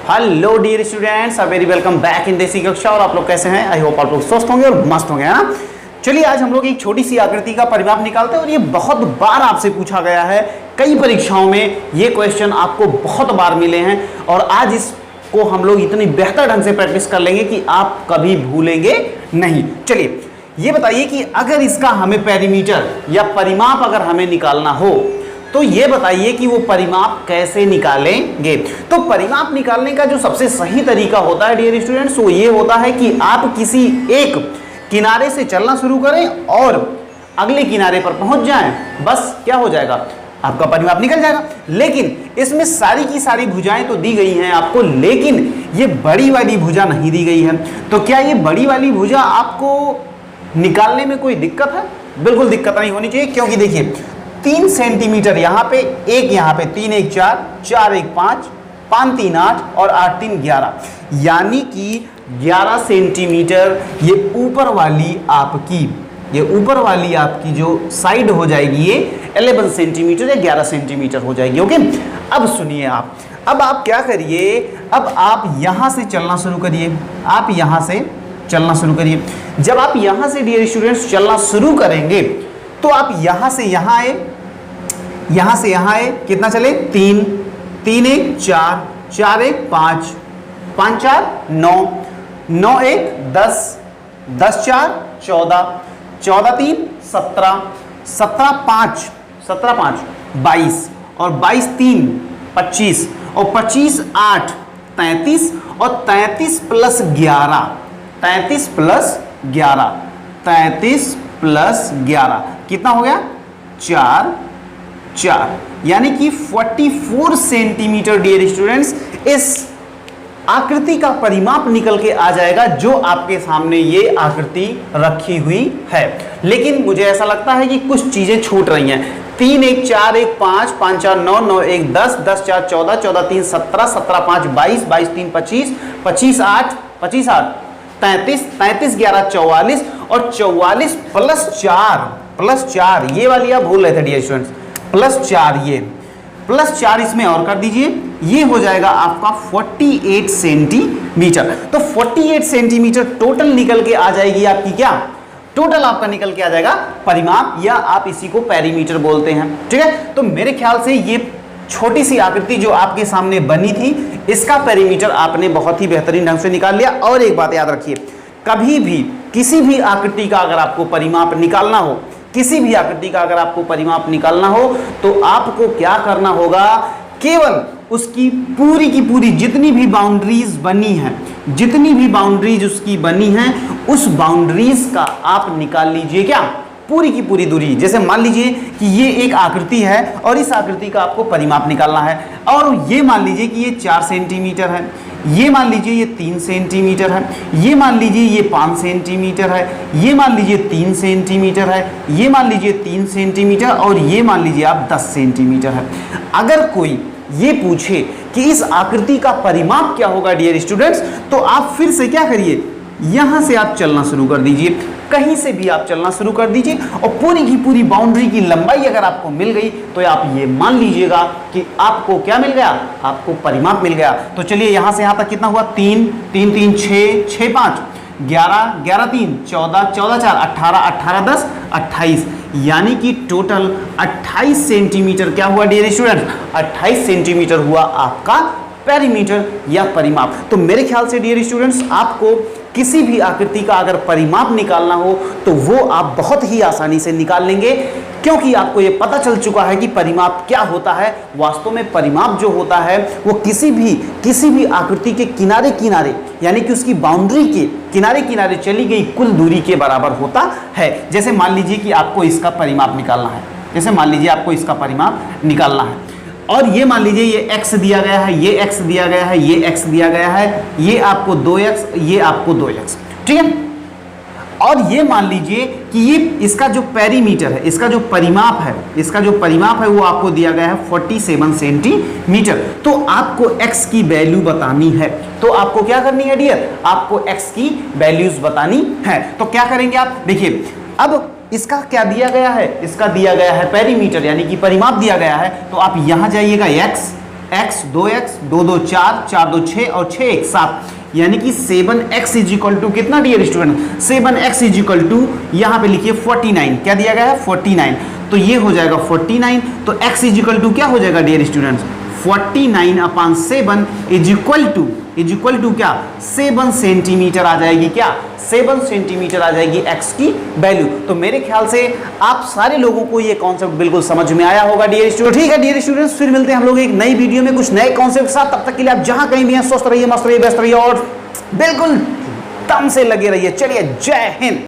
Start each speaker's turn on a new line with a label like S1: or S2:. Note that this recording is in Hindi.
S1: Hello dear students, very welcome back in Desi Kaksha. और आप लोग कैसे हैं? आई होप आप लोग स्वस्थ होंगे और मस्त होंगे, है ना। चलिए आज हम लोग एक छोटी सी आकृति का परिमाप निकालते हैं और ये बहुत बार आपसे पूछा गया है। कई परीक्षाओं में ये क्वेश्चन आपको बहुत बार मिले हैं और आज इसको हम लोग इतनी बेहतर ढंग से प्रैक्टिस कर लेंगे कि आप कभी भूलेंगे नहीं। चलिए ये बताइए कि अगर इसका हमें पेरीमीटर या परिमाप अगर हमें निकालना हो तो ये बताइए कि वो परिमाप कैसे निकालेंगे। तो परिमाप निकालने का जो सबसे सही तरीका होता है डियर स्टूडेंट्स, वो ये होता है कि आप किसी एक किनारे से चलना शुरू करें और अगले किनारे पर पहुंच जाएं, बस क्या हो जाएगा, आपका परिमाप निकल जाएगा। लेकिन इसमें सारी की सारी भुजाएं तो दी गई हैं आपको, लेकिन ये बड़ी वाली भुजा नहीं दी गई है। तो क्या ये बड़ी वाली भुजा आपको निकालने में कोई दिक्कत है? बिल्कुल दिक्कत नहीं होनी चाहिए, क्योंकि देखिए 3 सेंटीमीटर यहाँ पे, एक यहाँ पे, 3 1 4, 4 1 5, 5 3 8 और 8 3 11, यानी कि 11 सेंटीमीटर ये ऊपर वाली आपकी जो साइड हो जाएगी ये 11 सेंटीमीटर या 11 सेंटीमीटर हो जाएगी। ओके, अब सुनिए अब आप क्या करिए, अब आप यहाँ से चलना शुरू करिए। आप यहाँ से चलना शुरू करिए। जब आप यहाँ से डियर स्टूडेंट्स चलना शुरू करेंगे तो आप यहाँ से यहाँ आए, यहाँ से यहाँ आए, कितना चले, 3 3 1 4, 4 1 5, 5 4 9, 9 1 10, 10 4 14, 14 3 17, 17 5, 17 5 22 और 22 3 25 और 25 8 33 और 33 प्लस 11, 33 प्लस 11, 33 प्लस 11 कितना हो गया, 4 4, यानी कि 44 सेंटीमीटर डियर स्टूडेंट्स इस आकृति का परिमाप निकल के आ जाएगा, जो आपके सामने ये आकृति रखी हुई है। लेकिन मुझे ऐसा लगता है कि कुछ चीजें छूट रही हैं। 3 1 4 1 5, 5 4 9, 9 1 10, 10 4 14, 14 3 17, 17 5 22, 22 3 25, 25 8, 25 8 33, 33 11 44 और 44 प्लस 4 ये वाली आप भूल रहे थे डियर स्टूडेंट्स, प्लस 4 ये प्लस 4 इसमें और कर दीजिए, ये हो जाएगा आपका 48 सेंटीमीटर। तो 48 सेंटीमीटर टोटल निकल के आ जाएगी आपकी, क्या टोटल आपका निकल के आ जाएगा परिमाप, या आप इसी को पेरीमीटर बोलते हैं। ठीक है, तो मेरे ख्याल से ये छोटी सी आकृति जो आपके सामने बनी थी, इसका पेरीमीटर आपने बहुत ही बेहतरीन ढंग से निकाल लिया। और एक बात याद रखिए, कभी भी किसी भी आकृति का अगर आपको परिमाप निकालना हो, किसी भी आकृति का अगर आपको परिमाप निकालना हो तो आपको क्या करना होगा, केवल उसकी पूरी की पूरी जितनी भी बाउंड्रीज बनी हैं, जितनी भी बाउंड्रीज उसकी बनी हैं, उस बाउंड्रीज का आप निकाल लीजिए क्या, पूरी की पूरी दूरी। जैसे मान लीजिए कि ये एक आकृति है और इस आकृति का आपको परिमाप निकालना है, और ये मान लीजिए कि ये 4 सेंटीमीटर है, ये मान लीजिए ये 3 सेंटीमीटर है, ये मान लीजिए ये 5 सेंटीमीटर है, ये मान लीजिए 3 सेंटीमीटर है, ये मान लीजिए 3 सेंटीमीटर और ये मान लीजिए आप 10 सेंटीमीटर है। अगर कोई ये पूछे कि इस आकृति का परिमाप क्या होगा डियर स्टूडेंट्स, तो आप फिर से क्या करिए, यहां से आप चलना शुरू कर दीजिए, कहीं से भी आप चलना शुरू कर दीजिए और पूरी की पूरी बाउंड्री की लंबाई अगर आपको मिल गई तो आप ये मान लीजिएगा कि आपको क्या मिल गया, आपको परिमाप मिल गया। तो चलिए यहां से यहां तक कितना हुआ, 3 3 3 6 6 5 11 11 3 14 14 4 18 18 10 28, यानी कि टोटल 28 सेंटीमीटर क्या हुआ डियर स्टूडेंट, 28 सेंटीमीटर हुआ आपका पेरीमीटर या परिमाप। तो मेरे ख्याल से डियर स्टूडेंट्स आपको किसी भी आकृति का अगर परिमाप निकालना हो तो वो आप बहुत ही आसानी से निकाल लेंगे, क्योंकि आपको ये पता चल चुका है कि परिमाप क्या होता है। वास्तव में परिमाप जो होता है वो किसी भी आकृति के किनारे किनारे, यानी कि उसकी बाउंड्री के किनारे किनारे चली गई कुल दूरी के बराबर होता है। जैसे मान लीजिए कि आपको इसका परिमाप निकालना है, जैसे मान लीजिए आपको इसका परिमाप निकालना है और ये मान लीजिए ये x दिया गया है, ये x दिया गया है, ये x दिया गया है, ये आपको 2x, ये आपको 2x, ठीक है। और ये मान लीजिए कि ये इसका जो पेरीमीटर है, इसका जो परिमाप है वो आपको दिया गया है 47 सेंटीमीटर। तो आपको x की वैल्यू बतानी है, तो आपको क्या करनी है डियर, आपको x की वैल्यूज बतानी है। तो क्या करेंगे आप, देखिए अब इसका क्या दिया गया है, इसका दिया गया है पेरीमीटर यानी कि परिमाप दिया गया है। तो आप यहां जाइएगा x x 2x 2 2 4 4 2 6 और 6 1 7, यानी कि 7x इज इक्वल टू कितना dear student, 7x is equal to यहाँ पे लिखिए 49, क्या दिया गया है 49, तो ये हो जाएगा 49, तो x इज इक्वल टू क्या हो जाएगा dear students 49/7 is equal to क्या 7 सेंटीमीटर आ जाएगी, क्या 7 सेंटीमीटर आ जाएगी x की वैल्यू। तो मेरे ख्याल से आप सारे लोगों को ये कॉन्सेप्ट बिल्कुल समझ में आया होगा डियर स्टूडेंट। ठीक है डियर स्टूडेंट्स, फिर मिलते हैं हम लोग एक नई वीडियो में कुछ नए कॉन्सेप्ट के साथ। तब तक के लिए आप जहां कहीं भी हैं स्वस्थ रहिए, मस्त रहिए, व्यस्त रहिए और बिल्कुल दम से लगे रहिए। चलिए, जय हिंद।